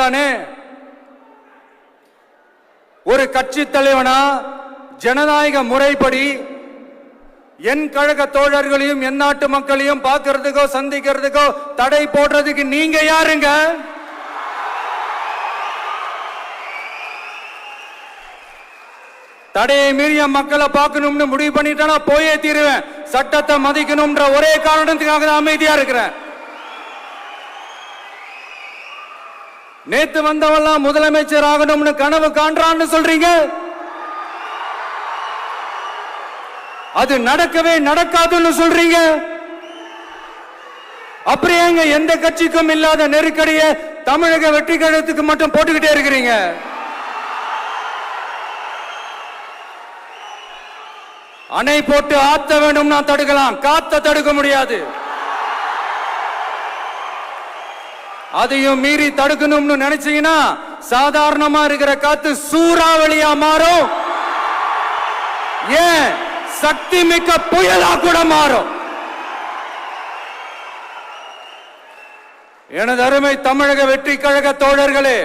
தானே? ஒரு கட்சி தலைவனா ஜனநாயக முறைப்படி என் கழக தோழர்களையும் என் நாட்டு மக்களையும் பார்க்கிறதுக்கோ சந்திக்கிறதுக்கோ தடை போடுறதுக்கு நீங்க யாருங்க? தடையை மீறிய மக்களை பார்க்கணும்னு முடிவு பண்ணிட்டா போயே தீருவேன். சட்டத்தை மதிக்கணும்ன்ற ஒரே காரணத்துக்காக தான் அமைதியா இருக்கிறேன். நேத்து வந்தவெல்லாம் முதலமைச்சர் ஆகணும்னு கனவு காண்றான்னு சொல்றீங்க. அது நடக்கவே நடக்காதுன்னு சொல்றீங்க. அப்புறம் எங்க எந்த கட்சிக்கும் இல்லாத நெருக்கடியை தமிழக வெற்றி கழகத்துக்கு மட்டும் போட்டுக்கிட்டே இருக்கிறீங்க? அணை போட்டு ஆத்த வேண்டும்னா தடுக்கலாம், காத்த தடுக்க முடியாது. அதையும் மீறி தடுக்கணும்னு நினைச்சீங்கன்னா சாதாரணமா இருக்கிற காத்து சூறாவளியா மாறும். ஏன் சக்தி மிக்க புயலா கூட மாறும். எனது அருமை தமிழக வெற்றி கழக தோழர்களே,